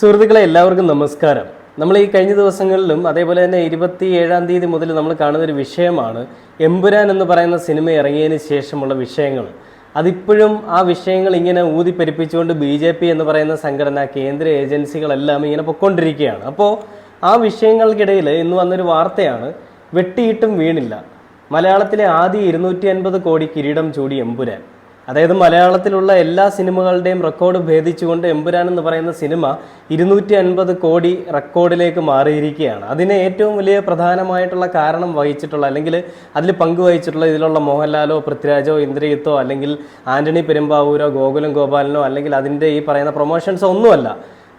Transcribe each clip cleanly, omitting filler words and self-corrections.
സുഹൃത്തുക്കളെ എല്ലാവർക്കും നമസ്കാരം. നമ്മൾ ഈ കഴിഞ്ഞ ദിവസങ്ങളിലും അതേപോലെ തന്നെ 27-ാം തീയതി മുതൽ നമ്മൾ കാണുന്ന ഒരു വിഷയമാണ് എമ്പുരാൻ എന്ന് പറയുന്ന സിനിമ ഇറങ്ങിയതിന് ശേഷമുള്ള വിഷയങ്ങൾ. അതിപ്പോഴും ആ വിഷയങ്ങൾ ഇങ്ങനെ ഊതിപ്പെരിപ്പിച്ചുകൊണ്ട് BJP എന്ന് പറയുന്ന സംഘടന, കേന്ദ്ര ഏജൻസികളെല്ലാം ഇങ്ങനെ പൊയ്ക്കൊണ്ടിരിക്കുകയാണ്. അപ്പോൾ ആ വിഷയങ്ങൾക്കിടയിൽ ഇന്ന് വന്നൊരു വാർത്തയാണ്, വെട്ടിയിട്ടും വീണില്ല. മലയാളത്തിലെ ആദ്യ 250 കോടി കിരീടം ചൂടി എമ്പുരാൻ. അതായത് മലയാളത്തിലുള്ള എല്ലാ സിനിമകളുടെയും റെക്കോർഡ് ഭേദിച്ചുകൊണ്ട് എമ്പുരാൻ എന്ന് പറയുന്ന സിനിമ 250 കോടി റെക്കോർഡിലേക്ക് മാറിയിരിക്കുകയാണ്. അതിന് ഏറ്റവും വലിയ പ്രധാനമായിട്ടുള്ള കാരണം വഹിച്ചിട്ടുള്ള, അല്ലെങ്കിൽ അതിൽ പങ്കുവഹിച്ചിട്ടുള്ള ഇതിലുള്ള മോഹൻലാലോ പൃഥ്വിരാജോ ഇന്ദ്രജിത്തോ അല്ലെങ്കിൽ ആന്റണി പെരുമ്പാവൂരോ ഗോകുലം ഗോപാലനോ അല്ലെങ്കിൽ അതിൻ്റെ ഈ പറയുന്ന പ്രൊമോഷൻസോ ഒന്നുമല്ല,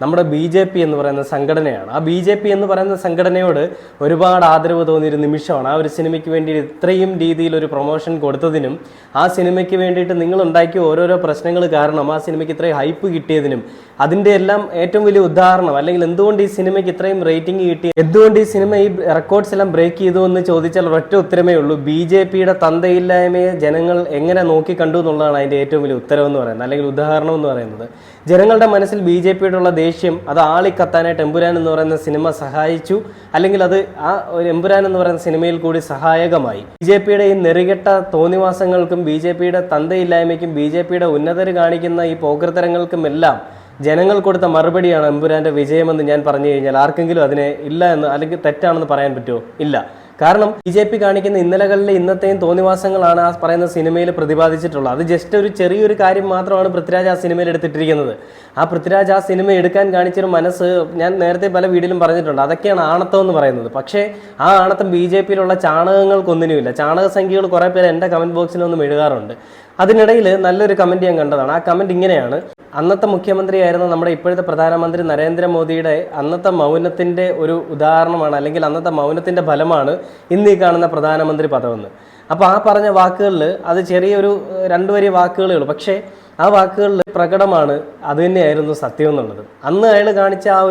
നമ്മുടെ BJP എന്ന് പറയുന്ന സംഘടനയാണ്. ആ BJP എന്ന് പറയുന്ന സംഘടനയോട് ഒരുപാട് ആദരവ് തോന്നിയൊരു നിമിഷമാണ്. ആ ഒരു സിനിമയ്ക്ക് വേണ്ടി ഇത്രയും രീതിയിൽ ഒരു പ്രൊമോഷൻ കൊടുത്തതിനും ആ സിനിമയ്ക്ക് വേണ്ടിയിട്ട് നിങ്ങൾ ഉണ്ടാക്കിയ ഓരോരോ പ്രശ്നങ്ങൾ കാരണം ആ സിനിമയ്ക്ക് ഇത്രയും ഹൈപ്പ് കിട്ടിയതിനും അതിൻ്റെ എല്ലാം ഏറ്റവും വലിയ ഉദാഹരണം, അല്ലെങ്കിൽ എന്തുകൊണ്ട് ഈ സിനിമയ്ക്ക് ഇത്രയും റേറ്റിംഗ് കിട്ടി, എന്തുകൊണ്ട് ഈ സിനിമ ഈ റെക്കോർഡ്സ് എല്ലാം ബ്രേക്ക് ചെയ്തു എന്ന് ചോദിച്ചാൽ ഒരൊറ്റ ഉത്തരമേ ഉള്ളൂ: BJPയുടെ തന്തയില്ലായ്മയെ ജനങ്ങൾ എങ്ങനെ നോക്കി കണ്ടു എന്നുള്ളതാണ് അതിൻ്റെ ഏറ്റവും വലിയ ഉത്തരവെന്ന് പറയുന്നത്, അല്ലെങ്കിൽ ഉദാഹരണം എന്ന് പറയുന്നത്. ജനങ്ങളുടെ മനസ്സിൽ BJPയോടുള്ള ദേഷ്യം അത് ആളിക്കത്താനായിട്ട് എമ്പുരാൻ എന്ന് പറയുന്ന സിനിമ സഹായിച്ചു, അല്ലെങ്കിൽ അത് ആ ഒരു എമ്പുരാൻ എന്ന് പറയുന്ന സിനിമയിൽ കൂടി സഹായകമായി. BJPയുടെ ഈ നെറികെട്ട തോന്നിവാസങ്ങൾക്കും BJPയുടെ തന്തയില്ലായ്മയ്ക്കും BJPയുടെ ഉന്നതർ കാണിക്കുന്ന ഈ പോക്കൃത്തരങ്ങൾക്കും എല്ലാം ജനങ്ങൾ കൊടുത്ത മറുപടിയാണ് എമ്പുരാന്റെ വിജയമെന്ന് ഞാൻ പറഞ്ഞു കഴിഞ്ഞാൽ ആർക്കെങ്കിലും അതിനെ ഇല്ല എന്ന് അല്ലെങ്കിൽ തെറ്റാണെന്ന് പറയാൻ പറ്റുമോ? ഇല്ല. കാരണം BJP കാണിക്കുന്ന ഇന്നലകളിലെ ഇന്നത്തെയും തോന്നിവാസങ്ങളാണ് ആ പറയുന്ന സിനിമയിൽ പ്രതിപാദിച്ചിട്ടുള്ളത്. അത് ജസ്റ്റ് ഒരു ചെറിയൊരു കാര്യം മാത്രമാണ് പൃഥ്വിരാജ് ആ സിനിമയിൽ എടുത്തിട്ടിരിക്കുന്നത്. ആ പൃഥ്വിരാജ് ആ സിനിമ എടുക്കാൻ കാണിച്ചൊരു മനസ്സ് ഞാൻ നേരത്തെ പല വീഡിയോയിലും പറഞ്ഞിട്ടുണ്ട്. അതൊക്കെയാണ് ആണത്തം എന്ന് പറയുന്നത്. പക്ഷേ ആ ആണത്തം BJPയിലുള്ള ചാണകങ്ങൾക്കൊന്നിനുമില്ല. ചാണക സംഖ്യകൾ കുറേ പേര് എൻ്റെ കമൻറ്റ് ബോക്സിലൊന്നും എഴുതാറുണ്ട്. അതിനിടയിൽ നല്ലൊരു കമൻറ്റ് ഞാൻ കണ്ടതാണ്. ആ കമൻറ്റ് ഇങ്ങനെയാണ്: അന്നത്തെ മുഖ്യമന്ത്രിയായിരുന്ന നമ്മുടെ ഇപ്പോഴത്തെ പ്രധാനമന്ത്രി നരേന്ദ്രമോദിയുടെ അന്നത്തെ മൗനത്തിൻ്റെ ഒരു ഉദാഹരണമാണ്, അല്ലെങ്കിൽ അന്നത്തെ മൗനത്തിൻ്റെ ഫലമാണ് ഇന്ന് ഈ കാണുന്ന പ്രധാനമന്ത്രി പദമെന്ന്. അപ്പോൾ ആ പറഞ്ഞ വാക്കുകളിൽ അത് ചെറിയൊരു 2 വരി വാക്കുകളേ ഉള്ളൂ, പക്ഷേ ആ വാക്കുകളിൽ പ്രകടമാണ് അത് തന്നെയായിരുന്നു സത്യം എന്നുള്ളത്. അന്ന് അയാൾ കാണിച്ച ആ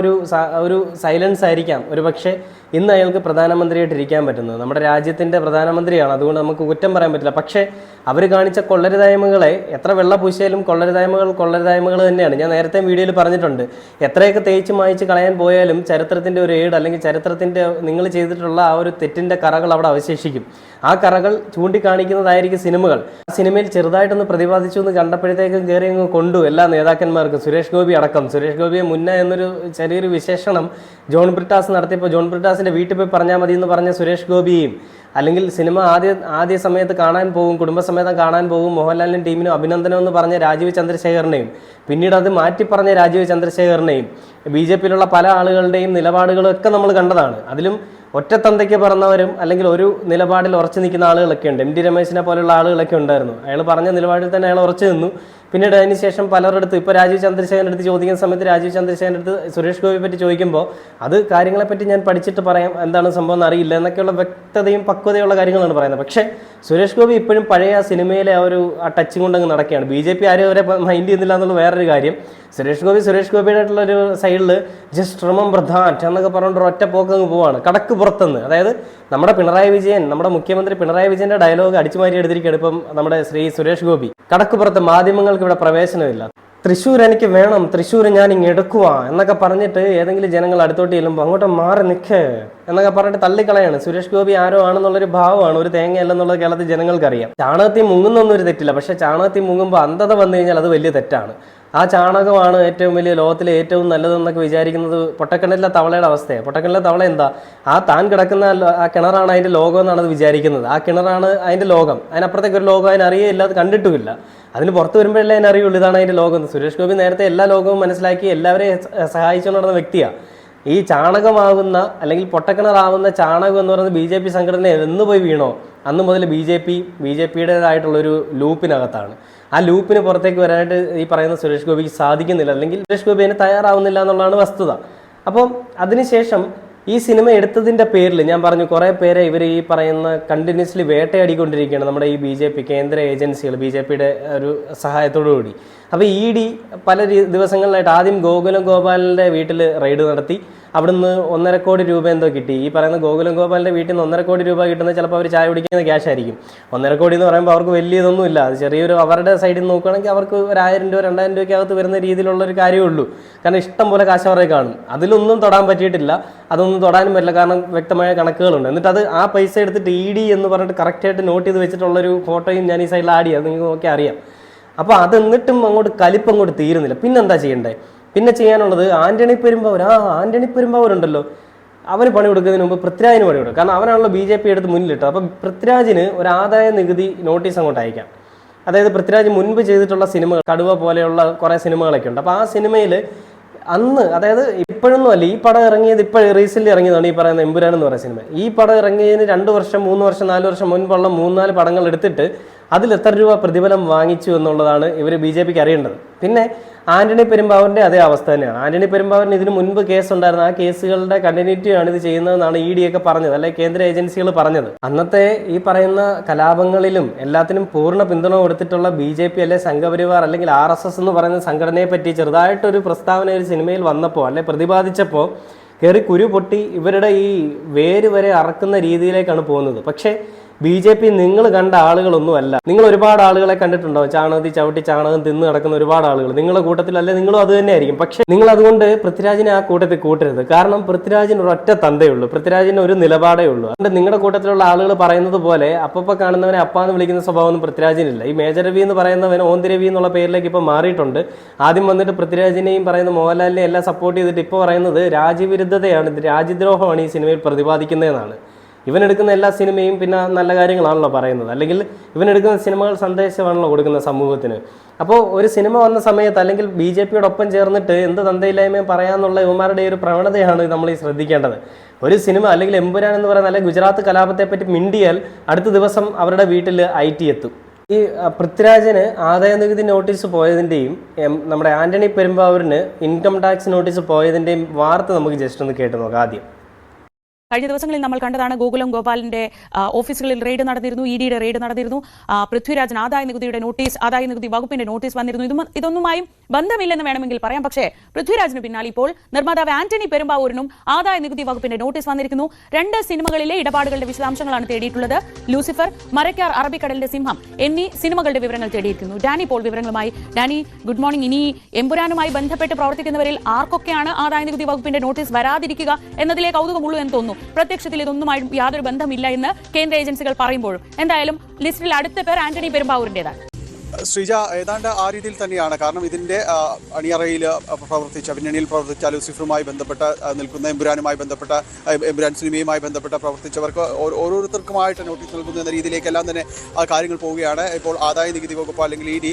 ഒരു സൈലൻസ് ആയിരിക്കാം ഒരു പക്ഷേ ഇന്ന് അയാൾക്ക് പ്രധാനമന്ത്രിയായിട്ട് ഇരിക്കാൻ പറ്റുന്നത്. നമ്മുടെ രാജ്യത്തിൻ്റെ പ്രധാനമന്ത്രിയാണ്, അതുകൊണ്ട് നമുക്ക് കുറ്റം പറയാൻ പറ്റില്ല. പക്ഷേ അവർ കാണിച്ച കൊള്ളരുതായ്മകളെ എത്ര വെള്ള പൂശിയാലും കൊള്ളരുതായ്മകൾ തന്നെയാണ്. ഞാൻ നേരത്തെ വീഡിയോയിൽ പറഞ്ഞിട്ടുണ്ട്, എത്രയൊക്കെ തേച്ച് മായ്ച്ച് കളയാൻ പോയാലും ചരിത്രത്തിൻ്റെ ഒരു ഏട്, അല്ലെങ്കിൽ ചരിത്രത്തിൻ്റെ നിങ്ങൾ ചെയ്തിട്ടുള്ള ആ ഒരു തെറ്റിൻ്റെ കറകൾ അവിടെ അവശേഷിക്കും. ആ കറകൾ ചൂണ്ടിക്കാണിക്കുന്നതായിരിക്കും സിനിമകൾ. ആ സിനിമയിൽ ചെറുതായിട്ടൊന്ന് പ്രതിപാദിച്ചു എന്ന് കണ്ടപ്പോഴത്തേക്കും കയറി അങ്ങ് കൊണ്ടു എല്ലാ നേതാക്കന്മാർക്കും, സുരേഷ് ഗോപി അടക്കം. സുരേഷ് ഗോപിയെ മുന്നേ എന്നൊരു ചെറിയൊരു വിശേഷണം ജോൺ ബ്രിട്ടാസ് നടത്തിയപ്പോൾ ജോൺ ബ്രിട്ടാസിൻ്റെ വീട്ടിൽ പോയി പറഞ്ഞാൽ മതി എന്ന് പറഞ്ഞ സുരേഷ് ഗോപിയെയും, അല്ലെങ്കിൽ സിനിമ ആദ്യ സമയത്ത് കാണാൻ പോകും, കുടുംബസമേതം കാണാൻ പോകും, മോഹൻലാലിനും ടീമിനും അഭിനന്ദനം എന്ന് പറഞ്ഞ രാജീവ് ചന്ദ്രശേഖറിനെയും, പിന്നീട് അത് മാറ്റി പറഞ്ഞ രാജീവ് ചന്ദ്രശേഖറിനെയും, BJPയിലുള്ള പല ആളുകളുടെയും നിലപാടുകളൊക്കെ നമ്മൾ കണ്ടതാണ്. അതിലും ഒറ്റത്തന്തയ്ക്ക് പറഞ്ഞവരും അല്ലെങ്കിൽ ഒരു നിലപാടിൽ ഉറച്ചു നിൽക്കുന്ന ആളുകളൊക്കെ ഉണ്ട്. MD രമേശിനെ പോലുള്ള ആളുകളൊക്കെ ഉണ്ടായിരുന്നു. അയാൾ പറഞ്ഞ നിലപാടിൽ തന്നെ അയാൾ ഉറച്ചു നിന്നു. പിന്നീട് അതിനുശേഷം പലരുടെ ഇപ്പോൾ രാജീവ് ചന്ദ്രശേഖരൻ്റെ അടുത്ത് ചോദിക്കുന്ന സമയത്ത് രാജീവ് ചന്ദ്രശേഖരൻ്റെ അടുത്ത് സുരേഷ് ഗോപിയെ പറ്റി ചോദിക്കുമ്പോൾ അത് കാര്യങ്ങളെപ്പറ്റി ഞാൻ പഠിച്ചിട്ട് പറയാം, എന്താണ് സംഭവം എന്ന് അറിയില്ല എന്നൊക്കെയുള്ള വ്യക്തതയും പക്വതയുള്ള കാര്യങ്ങളാണ് പറയുന്നത്. പക്ഷേ സുരേഷ് ഗോപി ഇപ്പോഴും പഴയ ആ സിനിമയിലെ ആ ടച്ചും കൊണ്ടങ്ങ് നടക്കുകയാണ്. BJP ആരും അവരെ മൈൻഡ് ചെയ്യുന്നില്ല എന്നുള്ള വേറൊരു കാര്യം. സുരേഷ് ഗോപിയുടെ ആയിട്ടുള്ളൊരു സൈഡിൽ ജസ്റ്റ് റിമെമ്പർ ദാറ്റ് എന്നൊക്കെ പറഞ്ഞുകൊണ്ട് ഒറ്റ പോക്കങ്ങ് പോവാണ് കടക്ക് പുറത്തുനിന്ന്. അതായത് നമ്മുടെ മുഖ്യമന്ത്രി പിണറായി വിജയന്റെ ഡയലോഗ് അടിച്ചുമാറ്റി എടുത്തിരിക്കുകയാണ് ഇപ്പം നമ്മുടെ ശ്രീ സുരേഷ് ഗോപി. കടക്ക് പുറത്ത് മാധ്യമങ്ങൾക്ക് ഇവിടെ പ്രവേശനമില്ല, തൃശ്ശൂർ എനിക്ക് വേണം, തൃശ്ശൂർ ഞാൻ ഇങ്ങ് എടുക്കുക എന്നൊക്കെ പറഞ്ഞിട്ട് ഏതെങ്കിലും ജനങ്ങൾ അടുത്തോട്ട് ചെല്ലുമ്പോൾ അങ്ങോട്ട് മാറി നിൽക്കേ എന്നൊക്കെ പറഞ്ഞിട്ട് തള്ളിക്കളയാണ്. സുരേഷ് ഗോപി ആരോ ആണെന്നുള്ളൊരു ഭാവമാണ്, ഒരു തേങ്ങയല്ലെന്നുള്ളത് കേരളത്തിൽ ജനങ്ങൾക്കറിയാം. ചാണകത്തിൽ മുങ്ങുന്നൊന്നും ഒരു തെറ്റില്ല, പക്ഷേ ചാണകത്തിൽ മുങ്ങുമ്പോൾ അന്ധത വന്നു കഴിഞ്ഞാൽ അത് വലിയ തെറ്റാണ്. ആ ചാണകമാണ് ഏറ്റവും വലിയ ലോകത്തിലെ ഏറ്റവും നല്ലതെന്നൊക്കെ വിചാരിക്കുന്നത് പൊട്ടക്കിണറിലെ തവളയുടെ അവസ്ഥയാണ്. പൊട്ടക്കിണറിലെ തവള എന്താ, ആ താൻ കിടക്കുന്ന ആ കിണറാണ് അതിൻ്റെ ലോകം എന്നാണ് അത് വിചാരിക്കുന്നത്. ആ കിണറാണ് അതിൻ്റെ ലോകം. അതിനപ്പുറത്തേക്ക് ഒരു ലോകം അതിനറിയില്ല, അത് കണ്ടിട്ടുമില്ല. അതിന് പുറത്ത് വരുമ്പോഴല്ലേ അതിനറിയുള്ളൂ ഇതാണ് അതിൻ്റെ ലോകം. സുരേഷ് ഗോപി നേരത്തെ എല്ലാ ലോകവും മനസ്സിലാക്കി എല്ലാവരെയും സഹായിച്ചു നടന്ന വ്യക്തിയാണ്. ഈ ചാണകമാകുന്ന അല്ലെങ്കിൽ പൊട്ടക്കിണറാവുന്ന ചാണകം എന്ന് പറയുന്നത് BJP സംഘടന എന്ന് പോയി വീണോ അന്ന് മുതൽ BJPയുടേതായിട്ടുള്ളൊരു ലൂപ്പിനകത്താണ്. ആ ലൂപ്പിന് പുറത്തേക്ക് വരാനായിട്ട് ഈ പറയുന്ന സുരേഷ് ഗോപിക്ക് സാധിക്കുന്നില്ല, അല്ലെങ്കിൽ സുരേഷ് ഗോപി അതിന് തയ്യാറാവുന്നില്ല എന്നുള്ളതാണ് വസ്തുത. അപ്പം അതിനുശേഷം ഈ സിനിമ എടുത്തതിൻ്റെ പേരിൽ ഞാൻ പറഞ്ഞു കുറേ പേരെ ഇവർ ഈ പറയുന്ന കണ്ടിന്യൂസ്ലി വേട്ടയാടിക്കൊണ്ടിരിക്കുകയാണ് നമ്മുടെ ഈ BJP കേന്ദ്ര ഏജൻസികൾ, BJPയുടെ ഒരു സഹായത്തോടു കൂടി. അപ്പോൾ ED പല ദിവസങ്ങളിലായിട്ട് ആദ്യം ഗോകുലം ഗോപാലിൻ്റെ വീട്ടിൽ റെയ്ഡ് നടത്തി. അവിടുന്ന് 1.5 കോടി രൂപ എന്തോ കിട്ടി. ഈ പറയുന്ന ഗോകുലം ഗോപാലിൻ്റെ വീട്ടിൽ നിന്ന് 1.5 കോടി രൂപ കിട്ടുന്നത് ചിലപ്പോൾ അവർ ചായ കുടിക്കുന്ന ക്യാഷ് ആയിരിക്കും. 1.5 കോടി എന്ന് പറയുമ്പോൾ അവർക്ക് വലിയ ഇതൊന്നും ഇല്ല. അത് ചെറിയൊരു അവരുടെ സൈഡിൽ നിന്ന് നോക്കുകയാണെങ്കിൽ അവർക്ക് ഒരു 1000 രൂപ 2000 രൂപയ്ക്കകത്ത് വരുന്ന രീതിയിലുള്ളൊരു കാര്യമേ ഉള്ളൂ. കാരണം ഇഷ്ടം പോലെ കാശ് അവരെ കാണും. അതിലൊന്നും തൊടാൻ പറ്റിയിട്ടില്ല, അതൊന്നും തൊടാനും പറ്റില്ല. കാരണം വ്യക്തമായ കണക്കുകളുണ്ട്. എന്നിട്ട് അത് ആ പൈസ എടുത്തിട്ട് ED എന്ന് പറഞ്ഞിട്ട് കറക്റ്റായിട്ട് നോട്ട് ചെയ്ത് വെച്ചിട്ടുള്ളൊരു ഫോട്ടോയും ഞാൻ ഈ സൈഡിൽ ആഡ് ചെയ്യാം, നിങ്ങൾക്ക് നോക്കി അറിയാം. അപ്പോൾ അത് എന്നിട്ടും അങ്ങോട്ട് കലിപ്പ് അങ്ങോട്ട് തീരുന്നില്ല. പിന്നെന്താ ചെയ്യണ്ടേ? പിന്നെ ചെയ്യാനുള്ളത് ആന്റണി പെരുമ്പാവൂരുണ്ടല്ലോ, അവന് പണി കൊടുക്കുന്നതിന് മുമ്പ് പൃഥ്വിരാജിന് പണി കൊടുക്കും. കാരണം അവനാണല്ലോ BJP എടുത്ത് മുന്നിലിട്ടത്. അപ്പം പൃഥ്വിരാജിന് ഒരു ആദായ നികുതി നോട്ടീസ് അങ്ങോട്ട് അയക്കാം. അതായത് പൃഥ്വിരാജ് മുൻപ് ചെയ്തിട്ടുള്ള സിനിമകൾ, കടുവ പോലെയുള്ള കുറേ സിനിമകളൊക്കെ ഉണ്ട്. അപ്പോൾ ആ സിനിമയിൽ അന്ന്, അതായത് ഇപ്പോഴൊന്നും അല്ല, ഈ പടം ഇറങ്ങിയത് ഇപ്പോൾ റീസെൻ്റ് ഇറങ്ങിയതാണ് ഈ പറയുന്ന എമ്പുരാൻ എന്ന് പറയുന്ന സിനിമ. ഈ പടം ഇറങ്ങിയതിന് 2 വർഷം 3 വർഷം 4 വർഷം മുൻപുള്ള 3-4 പടങ്ങൾ എടുത്തിട്ട് അതിൽ എത്ര രൂപ പ്രതിഫലം വാങ്ങിച്ചു എന്നുള്ളതാണ് ഇവർ BJPക്ക് അറിയേണ്ടത്. പിന്നെ ആന്റണി പെരുമ്പാവൂരിൻ്റെ അതേ അവസ്ഥ തന്നെയാണ്. ആന്റണി പെരുമ്പാവൂരിന് ഇതിന് മുൻപ് കേസ് ഉണ്ടായിരുന്നു. ആ കേസുകളുടെ കണ്ടിന്യൂറ്റിയാണ് ഇത് ചെയ്യുന്നതെന്നാണ് ED ഒക്കെ പറഞ്ഞത്, അല്ലെങ്കിൽ കേന്ദ്ര ഏജൻസികൾ പറഞ്ഞത്. അന്നത്തെ ഈ പറയുന്ന കലാപങ്ങളിലും എല്ലാത്തിനും പൂർണ്ണ പിന്തുണ കൊടുത്തിട്ടുള്ള BJP അല്ലെ സംഘപരിവാർ അല്ലെങ്കിൽ RSS എന്ന് പറയുന്ന സംഘടനയെ പറ്റി ചെറുതായിട്ടൊരു പ്രസ്താവന ഒരു സിനിമയിൽ വന്നപ്പോൾ അല്ലെ പ്രതിപാദിച്ചപ്പോൾ കയറി കുരു പൊട്ടി ഇവരുടെ ഈ വേര് വരെ അറക്കുന്ന രീതിയിലേക്കാണ് പോകുന്നത്. പക്ഷേ BJP നിങ്ങൾ കണ്ട ആളുകളൊന്നുമല്ല. നിങ്ങൾ ഒരുപാട് ആളുകളെ കണ്ടിട്ടുണ്ടോ, ചാണകത്തിൽ ചവിട്ടി ചാണകം തിന്ന് നടക്കുന്ന ഒരുപാട് ആളുകൾ നിങ്ങളുടെ കൂട്ടത്തിലല്ലേ, നിങ്ങളും അത് തന്നെ ആയിരിക്കും. പക്ഷെ നിങ്ങൾ അതുകൊണ്ട് പൃഥ്വിരാജിനെ ആ കൂട്ടത്തിൽ കൂട്ടരുത്. കാരണം പൃഥ്വിരാജിന് ഒരൊറ്റ തന്തയുള്ളൂ, പൃഥ്വിരാജിന് ഒരു നിലപാടേ ഉള്ളൂ. അതുകൊണ്ട് നിങ്ങളുടെ കൂട്ടത്തിലുള്ള ആളുകൾ പറയുന്നത് പോലെ അപ്പപ്പോൾ കാണുന്നവനെ അപ്പാന്ന് വിളിക്കുന്ന സ്വഭാവമൊന്നും പൃഥ്വിരാജിനില്ല. ഈ മേജർ രവി എന്ന് പറയുന്നവൻ ഓന്തി രവി എന്നുള്ള പേരിലേക്ക് ഇപ്പോൾ മാറിയിട്ടുണ്ട്. ആദ്യം വന്നിട്ട് പൃഥ്വിരാജിനെയും പറയുന്ന മോഹൻലാലിനെയും എല്ലാം സപ്പോർട്ട് ചെയ്തിട്ട് ഇപ്പോൾ പറയുന്നത് രാജ്യവിരുദ്ധതയാണ്, രാജ്യദ്രോഹമാണ് ഈ സിനിമയിൽ പ്രതിപാദിക്കുന്നതെന്നാണ്. ഇവനെടുക്കുന്ന എല്ലാ സിനിമയും പിന്നെ നല്ല കാര്യങ്ങളാണല്ലോ പറയുന്നത്, അല്ലെങ്കിൽ ഇവനെടുക്കുന്ന സിനിമകൾ സന്ദേശമാണല്ലോ കൊടുക്കുന്നത് സമൂഹത്തിന്. അപ്പോൾ ഒരു സിനിമ വന്ന സമയത്ത് അല്ലെങ്കിൽ BJPയോടൊപ്പം ചേർന്നിട്ട് എന്ത് തന്തയില്ലായ്മയും പറയാമെന്നുള്ള ഇവന്മാരുടെ ഒരു പ്രവണതയാണ് നമ്മൾ ഈ ശ്രദ്ധിക്കേണ്ടത്. ഒരു സിനിമ അല്ലെങ്കിൽ എമ്പുരാൻ എന്ന് പറയുന്ന അല്ലെങ്കിൽ ഗുജറാത്ത് കലാപത്തെ പറ്റി മിണ്ടിയാൽ അടുത്ത ദിവസം അവരുടെ വീട്ടിൽ IT എത്തും. ഈ പൃഥ്വിരാജിന് ആദായ നികുതി നോട്ടീസ് പോയതിൻ്റെയും നമ്മുടെ ആന്റണി പെരുമ്പാവൂരിന് ഇൻകം ടാക്സ് നോട്ടീസ് പോയതിൻ്റെയും വാർത്ത നമുക്ക് ജസ്റ്റ് ഒന്ന് കേട്ട് നോക്കാം ആദ്യം. കഴിഞ്ഞ ദിവസങ്ങളിൽ നമ്മൾ കണ്ടതാണ് ഗോകുലം ഗോപാലിന്റെ ഓഫീസുകളിൽ റെയ്ഡ് നടന്നിരുന്നു, EDയുടെ റെയ്ഡ് നടന്നിരുന്നു. പൃഥ്വിരാജിന് ആദായ നികുതി വകുപ്പിന്റെ നോട്ടീസ് വന്നിരുന്നു. ഇതൊന്നുമായും ബന്ധമില്ലെന്ന് വേണമെങ്കിൽ പറയാം. പക്ഷേ പൃഥ്വിരാജിന് പിന്നാലെ ഇപ്പോൾ നിർമ്മാതാവ് ആന്റണി പെരുമ്പാവൂരിനും ആദായ നികുതി വകുപ്പിന്റെ നോട്ടീസ് വന്നിരിക്കുന്നു. 2 സിനിമകളിലെ ഇടപാടുകളുടെ വിശദാംശങ്ങളാണ് തേടിയിട്ടുള്ളത്. ലൂസിഫർ, മരക്കാർ, അറബിക്കടലിന്റെ സിംഹം എന്നീ സിനിമകളുടെ വിവരങ്ങൾ തേടിയിരിക്കുന്നു. ഡാനി പോൾ വിവരങ്ങളുമായി. Dani, good morning. ഇനി എമ്പുരാനുമായി ബന്ധപ്പെട്ട് പ്രവർത്തിക്കുന്നവരിൽ ആർക്കൊക്കെയാണ് ആദായ നികുതി വകുപ്പിന്റെ നോട്ടീസ് വരാതിരിക്കുക എന്നതിലെ കൗതുകമുള്ളൂ എന്ന് തോന്നുന്നു. പ്രത്യക്ഷത്തിൽ ഇതൊന്നുമായും യാതൊരു ബന്ധമില്ല എന്ന് കേന്ദ്ര ഏജൻസികൾ പറയുമ്പോഴും എന്തായാലും ലിസ്റ്റിൽ അടുത്ത പേർ ആന്റണി പെരുമ്പാവൂരിന്റേതാണ്. ശ്രീജ, ഏതാണ്ട് ആ രീതിയിൽ തന്നെയാണ്. കാരണം ഇതിൻ്റെ അണിയറയിൽ പിന്നണിയിൽ പ്രവർത്തിച്ച ലൂസിഫറുമായി ബന്ധപ്പെട്ട നിൽക്കുന്ന എമ്പുരാനുമായി ബന്ധപ്പെട്ട എമ്പുരാൻ സിനിമയുമായി ബന്ധപ്പെട്ട പ്രവർത്തിച്ചവർക്ക് ഓരോരുത്തർക്കുമായിട്ട് നോട്ടീസ് നൽകുന്നു എന്ന രീതിയിലേക്കെല്ലാം തന്നെ കാര്യങ്ങൾ പോവുകയാണ്. ഇപ്പോൾ ആദായ നികുതി വകുപ്പ് അല്ലെങ്കിൽ ED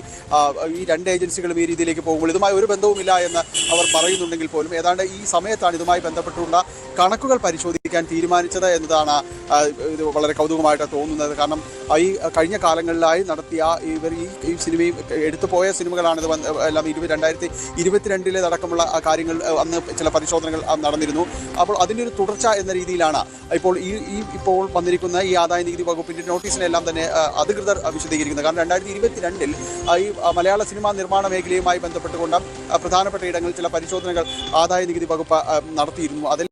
ഈ 2 ഏജൻസികളും ഈ രീതിയിലേക്ക് പോകുമ്പോൾ ഇതുമായി ഒരു ബന്ധവുമില്ല എന്ന് അവർ പറയുന്നുണ്ടെങ്കിൽ പോലും ഏതാണ്ട് ഈ സമയത്താണ് ഇതുമായി ബന്ധപ്പെട്ടുള്ള കണക്കുകൾ പരിശോധിക്കാൻ തീരുമാനിച്ചത് എന്നതാണ് ഇത് വളരെ കൗതുകമായിട്ട് തോന്നുന്നത്. കാരണം ഈ കഴിഞ്ഞ കാലങ്ങളിലായി നടത്തിയ ഈ സിനിമയും എടുത്തുപോയ സിനിമകളാണിത് എല്ലാം 2022 അടക്കമുള്ള കാര്യങ്ങൾ അന്ന് ചില പരിശോധനകൾ നടന്നിരുന്നു. അപ്പോൾ അതിൻ്റെ ഒരു തുടർച്ച എന്ന രീതിയിലാണ് ഇപ്പോൾ വന്നിരിക്കുന്ന ഈ ആദായ നികുതി വകുപ്പിൻ്റെ നോട്ടീസിനെല്ലാം തന്നെ അധികൃതർ വിശദീകരിക്കുന്നത്. കാരണം 2022 ഈ മലയാള സിനിമാ നിർമ്മാണ മേഖലയുമായി ബന്ധപ്പെട്ടുകൊണ്ട് പ്രധാനപ്പെട്ട ഇടങ്ങളിൽ ചില പരിശോധനകൾ ആദായ നികുതി വകുപ്പ് നടത്തിയിരുന്നു. അതിൽ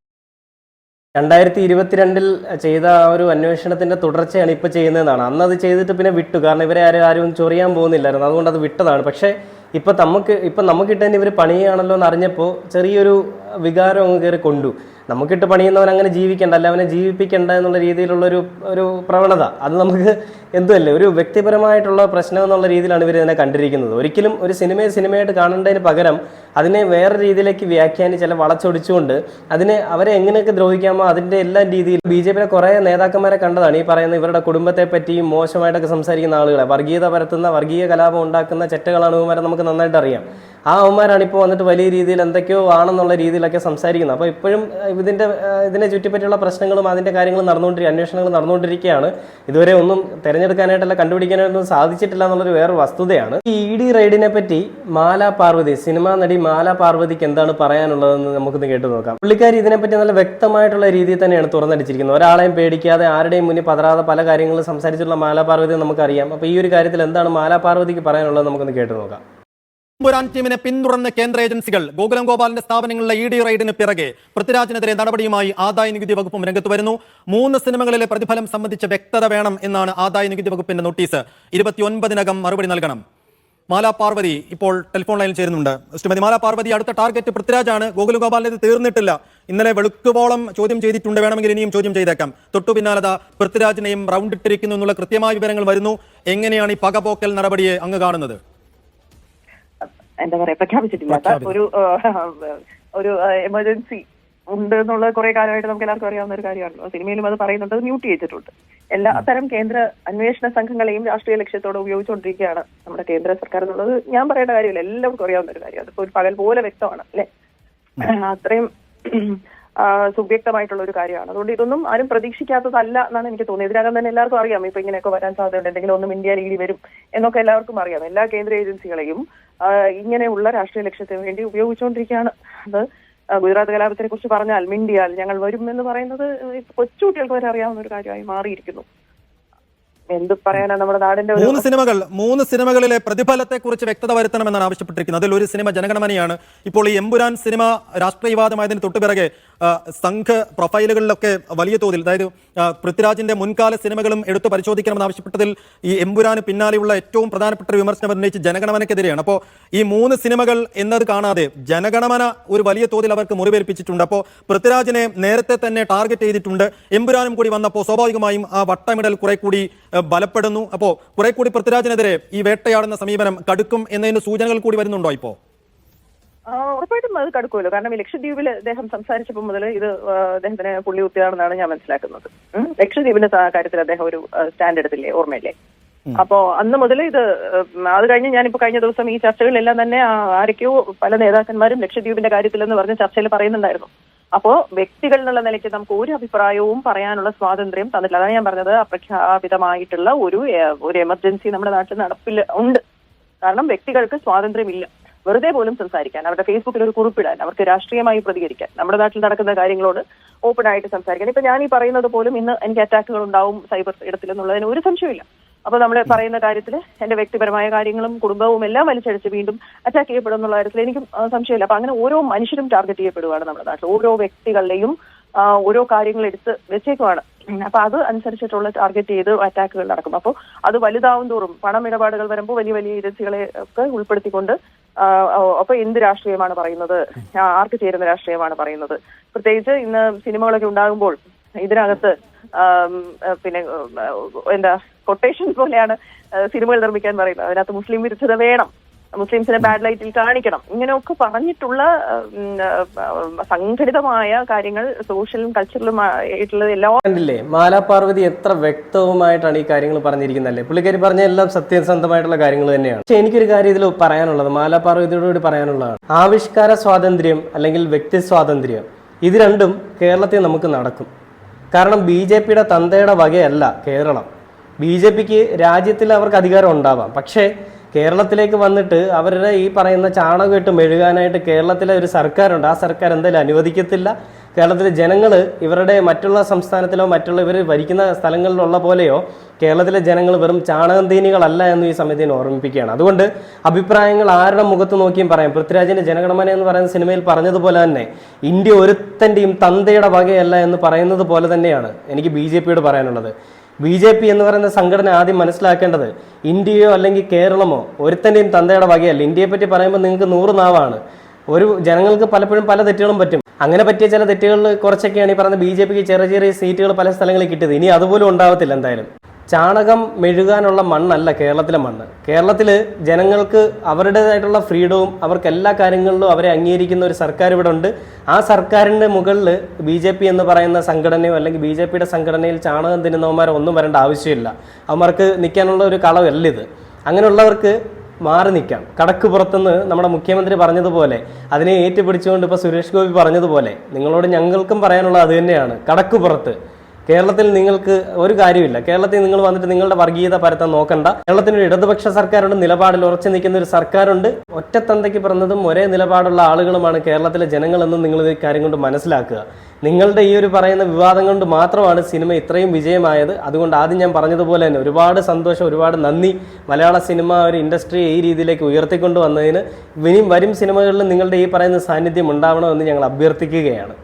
2022 ചെയ്ത ആ ഒരു അന്വേഷണത്തിന്റെ തുടർച്ചയാണ് ഇപ്പോൾ ചെയ്യുന്നതെന്നാണ്. അന്ന് അത് ചെയ്തിട്ട് പിന്നെ വിട്ടു. കാരണം ഇവരെ ആരും ചൊറിയാൻ പോകുന്നില്ലായിരുന്നു, അതുകൊണ്ട് അത് വിട്ടതാണ്. പക്ഷേ ഇപ്പം നമുക്കിട്ട് തന്നെ ഇവർ പണിയാണല്ലോ എന്ന് അറിഞ്ഞപ്പോൾ ചെറിയൊരു വികാരം അങ്ങ് കയറി കൊണ്ടു. നമുക്കിട്ട് പണിയുന്നവൻ അങ്ങനെ ജീവിക്കേണ്ട, അല്ല അവനെ ജീവിപ്പിക്കേണ്ട എന്നുള്ള രീതിയിലുള്ളൊരു പ്രവണത, അത് നമുക്ക് എന്തുമല്ലേ ഒരു വ്യക്തിപരമായിട്ടുള്ള പ്രശ്നം എന്നുള്ള രീതിയിലാണ് ഇവർ ഇതിനെ കണ്ടിരിക്കുന്നത്. ഒരിക്കലും ഒരു സിനിമയായിട്ട് കാണേണ്ടതിന് പകരം അതിനെ വേറെ രീതിയിലേക്ക് വ്യാഖ്യാനിച്ച് ചില വളച്ചൊടിച്ചുകൊണ്ട് അവരെ എങ്ങനെയൊക്കെ ദ്രോഹിക്കാമോ അതിൻ്റെ എല്ലാ രീതിയിലും BJPയിലെ കുറേ നേതാക്കന്മാരെ കണ്ടതാണ്. ഈ പറയുന്ന ഇവരുടെ കുടുംബത്തെ പറ്റിയും മോശമായിട്ടൊക്കെ സംസാരിക്കുന്ന ആളുകളെ, വർഗീയത പരത്തുന്ന, വർഗീയ കലാപം ഉണ്ടാക്കുന്ന ചെറ്റകളാണ് ഇവന്മാരെ നമുക്ക് നന്നായിട്ട് അറിയാം. ആ അവന്മാരാണ് ഇപ്പോൾ വന്നിട്ട് വലിയ രീതിയിൽ എന്തൊക്കെയോ ആണെന്നുള്ള രീതിയിലൊക്കെ സംസാരിക്കുന്നത്. അപ്പോൾ ഇപ്പോഴും ഇതിനെ ചുറ്റിപ്പറ്റിയുള്ള പ്രശ്നങ്ങളും അതിൻ്റെ കാര്യങ്ങളും അന്വേഷണങ്ങൾ നടന്നുകൊണ്ടിരിക്കുകയാണ്. ഇതുവരെ ഒന്നും തിരഞ്ഞെടുക്കാനായിട്ടല്ല കണ്ടുപിടിക്കാനായിട്ടൊന്നും സാധിച്ചിട്ടില്ല എന്നുള്ളൊരു വേറൊരു വസ്തുതയാണ്. ഈ ED റെയ്ഡിനെ പറ്റി മാലാ പാർവതി, സിനിമാ നടി മാലാ പാർവതിക്ക് എന്താണ് പറയാനുള്ളതെന്ന് നമുക്കൊന്ന് കേട്ടു നോക്കാം. പുള്ളിക്കാരി ഇതിനെപ്പറ്റി നല്ല വ്യക്തമായിട്ടുള്ള രീതിയിൽ തന്നെയാണ് തുറന്നടിച്ചിരിക്കുന്നത്. ഒരാളെയും പേടിക്കാതെ ആരുടെയും മുന്നിൽ പതറാതെ പല കാര്യങ്ങളും സംസാരിച്ചിട്ടുള്ള മാലാ പാർവതി നമുക്കറിയാം. അപ്പോൾ ഈ ഒരു കാര്യത്തിൽ എന്താണ് മാലാ പാർവതിക്ക് പറയാനുള്ളത് നമുക്കൊന്ന് കേട്ടു നോക്കാം. എമ്പുരാൻ ടീമിനെ പിന്തുടർന്ന കേന്ദ്ര ഏജൻസികൾ ഗോകുലം ഗോപാലിന്റെ സ്ഥാപനങ്ങളിലെ ED റെയ്ഡിന് പിറകെ പൃഥ്വിരാജിനെതിരെ നടപടിയുമായി ആദായ നികുതി വകുപ്പും രംഗത്ത് വരുന്നു. 3 സിനിമകളിലെ പ്രതിഫലം സംബന്ധിച്ച് വ്യക്തത വേണം എന്നാണ് ആദായ നികുതി വകുപ്പിന്റെ നോട്ടീസ്. 29-നകം മറുപടി നൽകണം. മാലാ പാർവതി ഇപ്പോൾ ടെലിഫോൺ ലൈനിൽ ചേരുന്നുണ്ട്. ശ്രീമതി മാലാ പാർവതി, അടുത്ത ടാർഗറ്റ് പൃഥ്വിരാജാണ്. ഗോകുലം ഗോപാലിന് തീർന്നിട്ടില്ല. ഇന്നലെ വെളുക്കുവോളം ചോദ്യം ചെയ്തിട്ടുണ്ട്. വേണമെങ്കിൽ ഇനിയും ചോദ്യം ചെയ്തേക്കാം. തൊട്ടു പിന്നാലത പൃഥ്വിരാജിനെയും റൗണ്ട് ഇട്ടിരിക്കുന്നു എന്നുള്ള കൃത്യമായ വിവരങ്ങൾ വരുന്നു. എങ്ങനെയാണ് ഈ പകപോക്കൽ നടപടിയെ അങ്ങ് കാണുന്നത്? എന്താ പറയാ, പ്രഖ്യാപിച്ചിട്ടില്ലാത്ത ഒരു എമർജൻസി ഉണ്ട് എന്നുള്ളത് കുറെ കാലമായിട്ട് നമുക്ക് എല്ലാവർക്കും അറിയാവുന്ന ഒരു കാര്യമാണല്ലോ. സിനിമയിലും അത് പറയുന്നുണ്ട്, മ്യൂട്ട് ചെയ്തിട്ടുണ്ട്. എല്ലാ തരം കേന്ദ്ര അന്വേഷണ സംഘങ്ങളെയും രാഷ്ട്രീയ ലക്ഷ്യത്തോടെ ഉപയോഗിച്ചുകൊണ്ടിരിക്കുകയാണ് നമ്മുടെ കേന്ദ്ര സർക്കാർ എന്നുള്ളത് ഞാൻ പറയേണ്ട കാര്യമില്ല, എല്ലാവർക്കും അറിയാവുന്ന ഒരു കാര്യം. അതിപ്പോ ഒരു പകൽ പോലെ വ്യക്തമാണ് അല്ലെ, അത്രയും സുവ്യക്തമായിട്ടുള്ള ഒരു കാര്യമാണ്. അതുകൊണ്ട് ഇതൊന്നും ആരും പ്രതീക്ഷിക്കാത്തതല്ല എന്നാണ് എനിക്ക് തോന്നിയത്. ഇതിനകം തന്നെ എല്ലാവർക്കും അറിയാം ഇപ്പൊ ഇങ്ങനെയൊക്കെ വരാൻ സാധ്യതയുണ്ട്, എന്തെങ്കിലും ഒന്നും ഇന്ത്യ ലീഗിൽ വരും എന്നൊക്കെ എല്ലാവർക്കും അറിയാം. എല്ലാ കേന്ദ്ര ഏജൻസികളെയും ഇങ്ങനെയുള്ള രാഷ്ട്രീയ ലക്ഷ്യത്തിന് വേണ്ടി ഉപയോഗിച്ചുകൊണ്ടിരിക്കുകയാണ്. അത് ഗുജറാത്ത് കലാപത്തിനെ കുറിച്ച് പറഞ്ഞാൽ, മിണ്ടിയാൽ ഞങ്ങൾ വരും എന്ന് പറയുന്നത് കൊച്ചുകുട്ടികൾക്ക് വരെ അറിയാവുന്ന ഒരു കാര്യമായി മാറിയിരിക്കുന്നു. എന്ത് പറയാനാ, നമ്മുടെ നാടിന്റെ 3 സിനിമകളിലെ പ്രതിഫലത്തെ കുറിച്ച് വ്യക്തത വരുത്തണമെന്നാണ് ആവശ്യപ്പെട്ടിരിക്കുന്നത്. അതിൽ ഒരു സിനിമ ജനഗണമനയാണ്. ഇപ്പോൾ ഈ എമ്പുരാൻ സിനിമ രാഷ്ട്രീയവാദമായതിന് തൊട്ടുപിറകെ സംഘ് പ്രൊഫൈലുകളിലൊക്കെ വലിയ തോതിൽ, അതായത് പൃഥ്വിരാജിന്റെ മുൻകാല സിനിമകളും എടുത്തു പരിശോധിക്കണമെന്ന് ആവശ്യപ്പെട്ടതിൽ ഈ എമ്പുരാന് പിന്നാലെയുള്ള ഏറ്റവും പ്രധാനപ്പെട്ട ഒരു വിമർശനം ഉന്നയിച്ച് ജനഗണമനക്കെതിരെയാണ്. അപ്പോൾ ഈ 3 സിനിമകൾ എന്നത് കാണാതെ ജനഗണമന ഒരു വലിയ തോതിൽ അവർക്ക് മുറിവേൽപ്പിച്ചിട്ടുണ്ട്. അപ്പോൾ പൃഥ്വിരാജിനെ നേരത്തെ തന്നെ ടാർഗറ്റ് ചെയ്തിട്ടുണ്ട്. എമ്പുരാനും കൂടി വന്നപ്പോൾ സ്വാഭാവികമായും ആ വട്ടമിടൽ കുറെ കൂടി ബലപ്പെടുന്നു. അപ്പോൾ കുറെ കൂടി പൃഥ്വിരാജിനെതിരെ ഈ വേട്ടയാടുന്ന സമീപനം കടുക്കും എന്നതിന് സൂചനകൾ കൂടി വരുന്നുണ്ടോ ഇപ്പോ? ഉറപ്പായിട്ടും അത് കടുക്കുമല്ലോ. കാരണം ഈ ലക്ഷദ്വീപിൽ അദ്ദേഹം സംസാരിച്ചപ്പോൾ മുതൽ ഇത് അദ്ദേഹത്തിന് പുള്ളി കുത്തിയാണെന്നാണ് ഞാൻ മനസ്സിലാക്കുന്നത്. ലക്ഷദ്വീപിന്റെ കാര്യത്തിൽ അദ്ദേഹം ഒരു സ്റ്റാൻഡ് എടുത്തില്ലേ, ഓർമ്മയില്ലേ? അപ്പോ അന്ന് മുതൽ ഇത്, അത് കഴിഞ്ഞ് ഞാനിപ്പോ കഴിഞ്ഞ ദിവസം ഈ ചർച്ചകളിലെല്ലാം തന്നെ ആരൊക്കെയോ പല നേതാക്കന്മാരും ലക്ഷദ്വീപിന്റെ കാര്യത്തിലെന്ന് പറഞ്ഞ് ചർച്ചയിൽ പറയുന്നുണ്ടായിരുന്നു. അപ്പോ വ്യക്തികൾ എന്നുള്ള നിലയ്ക്ക് നമുക്ക് ഒരു അഭിപ്രായവും പറയാനുള്ള സ്വാതന്ത്ര്യം തന്നിട്ടില്ല. അതാണ് ഞാൻ പറഞ്ഞത്, അപ്രഖ്യാപിതമായിട്ടുള്ള ഒരു എമർജൻസി നമ്മുടെ നാട്ടിൽ നടപ്പിൽ ഉണ്ട്. കാരണം വ്യക്തികൾക്ക് സ്വാതന്ത്ര്യമില്ല വെറുതെ പോലും സംസാരിക്കാൻ, അവരുടെ ഫേസ്ബുക്കിൽ ഒരു കുറിപ്പിടാൻ, അവർക്ക് രാഷ്ട്രീയമായി പ്രതികരിക്കാൻ, നമ്മുടെ നാട്ടിൽ നടക്കുന്ന കാര്യങ്ങളോട് ഓപ്പൺ ആയിട്ട് സംസാരിക്കാൻ. ഇപ്പൊ ഞാൻ ഈ പറയുന്നത് പോലും ഇന്ന് എനിക്ക് അറ്റാക്കുകൾ ഉണ്ടാവും സൈബർ ഇടത്തിൽ എന്നുള്ളതിന് ഒരു സംശയമില്ല. അപ്പൊ നമ്മൾ പറയുന്ന കാര്യത്തിൽ എന്റെ വ്യക്തിപരമായ കാര്യങ്ങളും കുടുംബവും എല്ലാം വലിച്ചടിച്ച് വീണ്ടും അറ്റാക്ക് ചെയ്യപ്പെടും എന്നുള്ള കാര്യത്തിൽ എനിക്കും സംശയമില്ല. അപ്പൊ അങ്ങനെ ഓരോ മനുഷ്യരും ടാർഗറ്റ് ചെയ്യപ്പെടുകയാണ് നമ്മുടെ നാട്ടിൽ. ഓരോ വ്യക്തികളുടെയും ഓരോ കാര്യങ്ങൾ എടുത്ത് വെച്ചേക്കുവാണ്. അപ്പൊ അത് അനുസരിച്ചിട്ടുള്ള ടാർഗറ്റ് ചെയ്ത് അറ്റാക്കുകൾ നടക്കും. അപ്പോൾ അത് വലുതാവും തോറും പണമിടപാടുകൾ വരുമ്പോൾ വലിയ വലിയ ഏജൻസികളെ ഒക്കെ ഉൾപ്പെടുത്തിക്കൊണ്ട് അപ്പൊ എന്ത് രാഷ്ട്രീയമാണ് പറയുന്നത്, ആർക്ക് ചേരുന്ന രാഷ്ട്രീയമാണ് പറയുന്നത്. പ്രത്യേകിച്ച് ഇന്ന് സിനിമകളൊക്കെ ഉണ്ടാകുമ്പോൾ ഇതിനകത്ത് പിന്നെ എന്താ കൊട്ടേഷൻ പോലെയാണ് സിനിമകൾ നിർമ്മിക്കാൻ പറയുന്നത്. അതിനകത്ത് മുസ്ലിം വിരുദ്ധത വേണം, മുസ്ലിംസിനെ ബാഡ് ലൈറ്റിൽ കാണിക്കണം, ഇങ്ങനെയൊക്കെ പറഞ്ഞിട്ടുള്ള സംഘടിതമായ കാര്യങ്ങൾ സോഷ്യലും കൾച്ചറലും ആയിട്ടുള്ള എല്ലാം കണ്ടില്ലേ. മാലാ പാർവതി എത്ര വ്യക്തവുമായിട്ടാണ് ഈ കാര്യങ്ങൾ പറഞ്ഞിരിക്കുന്നതല്ലേ. പുള്ളിക്കാരി പറഞ്ഞ എല്ലാം സത്യസന്ധമായിട്ടുള്ള കാര്യങ്ങൾ തന്നെയാണ്. പക്ഷെ എനിക്കൊരു കാര്യം ഇതിൽ പറയാനുള്ളത്, മാലാ പാർവതിയോടുകൂടി പറയാനുള്ളതാണ്, ആവിഷ്കാര സ്വാതന്ത്ര്യം അല്ലെങ്കിൽ വ്യക്തി സ്വാതന്ത്ര്യം ഇത് രണ്ടും കേരളത്തിൽ നമുക്ക് നടക്കും. കാരണം BJPയുടെ തന്തയുടെ വകയല്ല കേരളം. BJPക്ക് രാജ്യത്തിൽ അവർക്ക് അധികാരം ഉണ്ടാവാം, പക്ഷേ കേരളത്തിലേക്ക് വന്നിട്ട് അവരുടെ ഈ പറയുന്ന ചാണകം ഇട്ട് മെഴുകാനായിട്ട് കേരളത്തിലെ ഒരു സർക്കാരുണ്ട്. ആ സർക്കാർ എന്തായാലും അനുവദിക്കത്തില്ല. കേരളത്തിലെ ജനങ്ങൾ ഇവരുടെ മറ്റുള്ള സംസ്ഥാനത്തിലോ മറ്റുള്ള ഇവർ ഭരിക്കുന്ന സ്ഥലങ്ങളിലുള്ള പോലെയോ കേരളത്തിലെ ജനങ്ങൾ വെറും ചാണകം തീനികളല്ല എന്ന് ഈ സമിതിയെ ഓർമ്മിപ്പിക്കുകയാണ്. അതുകൊണ്ട് അഭിപ്രായങ്ങൾ ആരുടെ മുഖത്ത് നോക്കിയും പറയാം. പൃഥ്വിരാജിന്റെ ജനഗണമന എന്ന് പറയുന്ന സിനിമയിൽ പറഞ്ഞതുപോലെ തന്നെ ഇന്ത്യ ഒരുത്തൻ്റെയും തന്തയുടെ വകയല്ല എന്ന് പറയുന്നത് പോലെ തന്നെയാണ് എനിക്ക് BJPയോട് പറയാനുള്ളത്. BJP എന്ന് പറയുന്ന സംഘടന ആദ്യം മനസ്സിലാക്കേണ്ടത് ഇന്ത്യയോ അല്ലെങ്കിൽ കേരളമോ ഒരുത്തൻ്റെയും തന്തയുടെ വകയല്ല. ഇന്ത്യയെ പറ്റി പറയുമ്പോൾ നിങ്ങൾക്ക് 100 നാവാണ്. ഒരു ജനങ്ങൾക്ക് പലപ്പോഴും പല തെറ്റുകളും പറ്റും. അങ്ങനെ പറ്റിയ ചില തെറ്റുകളിൽ കുറച്ചൊക്കെയാണ് ഈ പറഞ്ഞ BJPക്ക് ചെറിയ ചെറിയ സീറ്റുകൾ പല സ്ഥലങ്ങളിൽ കിട്ടിയത്. ഇനി അതുപോലും ഉണ്ടാവത്തില്ല എന്തായാലും. ചാണകം മെഴുകാനുള്ള മണ്ണല്ല കേരളത്തിലെ മണ്ണ്. കേരളത്തിൽ ജനങ്ങൾക്ക് അവരുടേതായിട്ടുള്ള ഫ്രീഡവും അവർക്ക് എല്ലാ കാര്യങ്ങളിലും അവരെ അംഗീകരിക്കുന്ന ഒരു സർക്കാർ ഇവിടെ ഉണ്ട്. ആ സർക്കാരിൻ്റെ മുകളിൽ BJP എന്ന് പറയുന്ന സംഘടനയോ അല്ലെങ്കിൽ BJPയുടെ സംഘടനയിൽ ചാണകം തിന്നുന്നവന്മാരോ ഒന്നും വരേണ്ട ആവശ്യമില്ല. അവന്മാർക്ക് നിൽക്കാനുള്ള ഒരു കളവല്ല ഇത്. അങ്ങനെയുള്ളവർക്ക് മാറി നിൽക്കാം. കടക്ക് പുറത്തുനിന്ന് നമ്മുടെ മുഖ്യമന്ത്രി പറഞ്ഞതുപോലെ അതിനെ ഏറ്റുപിടിച്ചുകൊണ്ട് ഇപ്പോൾ സുരേഷ് ഗോപി പറഞ്ഞതുപോലെ നിങ്ങളോട് ഞങ്ങൾക്കും പറയാനുള്ളത് അത് തന്നെയാണ്. കടക്ക് പുറത്ത് കേരളത്തിൽ നിങ്ങൾക്ക് ഒരു കാര്യമില്ല. കേരളത്തിൽ നിങ്ങൾ വന്നിട്ട് നിങ്ങളുടെ വർഗീയത പരത്താൻ നോക്കണ്ട. കേരളത്തിനൊരു ഇടതുപക്ഷ സർക്കാരുണ്ട്, നിലപാടിൽ ഉറച്ചു നിൽക്കുന്ന ഒരു സർക്കാരുണ്ട്. ഒറ്റത്തന്തയ്ക്ക് പിറന്നതും ഒരേ നിലപാടുള്ള ആളുകളുമാണ് കേരളത്തിലെ ജനങ്ങളെന്നും നിങ്ങൾ ഈ കാര്യം കൊണ്ട് മനസ്സിലാക്കുക. നിങ്ങളുടെ ഈ ഒരു പറയുന്ന വിവാദം കൊണ്ട് മാത്രമാണ് സിനിമ ഇത്രയും വിജയമായത്. അതുകൊണ്ട് ആദ്യം ഞാൻ പറഞ്ഞതുപോലെ തന്നെ ഒരുപാട് സന്തോഷം, ഒരുപാട് നന്ദി. മലയാള സിനിമ ഒരു ഇൻഡസ്ട്രിയെ ഈ രീതിയിലേക്ക് ഉയർത്തിക്കൊണ്ട് വന്നതിന് ഇനിയും വരും സിനിമകളിൽ നിങ്ങളുടെ ഈ പറയുന്ന സാന്നിധ്യം ഉണ്ടാവണമെന്ന് ഞങ്ങൾ അഭ്യർത്ഥിക്കുകയാണ്.